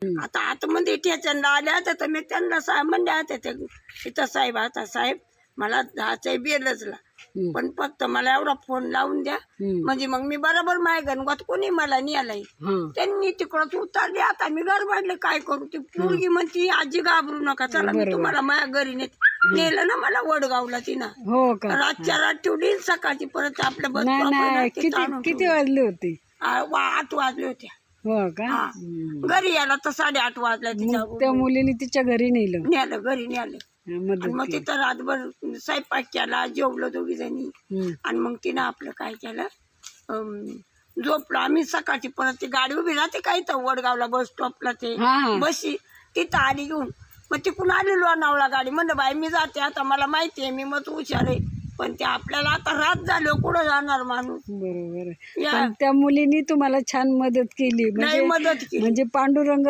आता आतमध्ये ठेचनला आल्या तर मी त्यांना म्हणले आता ते इथं साहेब आता साहेब मला जायचंय बेलजला, पण फक्त मला एवढा फोन लावून द्या म्हणजे मग मी बरोबर माझ्या गणगोत कोणी मला नेलाय. त्यांनी तिकडच उतरले. आता मी घर वाढले काय करू. ती मुलगी म्हणती आजी घाबरू नका चला मी तुम्हाला माझ्या घरी नेलं ना मला वडगावला तिनं. रातच्या रात ठेवली सकाळची परत आपल्या बस. किती वाजले होते? 8 वाजले होते. हो का? घरी यायला तर 8:30 वाजल्या. त्या मुलीने तिच्या घरी नेलं घरी नेलं. मग तिथं रातभर स्वयंपाक केला, जेवलो 2 जणी. आणि मग तिनं आपलं काय केलं झोपलो आम्ही. सकाळची परत ती गाडी उभी राहते काय तर वडगावला बस स्टॉपला ते बशी तिथं आली घेऊन. मग तिकडून आली लोणावळा गाडी. म्हणलं बाई मी जाते आता मला माहिती आहे मी मग हुशार आहे, पण ते आपल्याला आता रात झालो कुठं जाणार माणूस. बरोबर. त्या मुलीनी तुम्हाला छान मदत केली म्हणजे पांडुरंग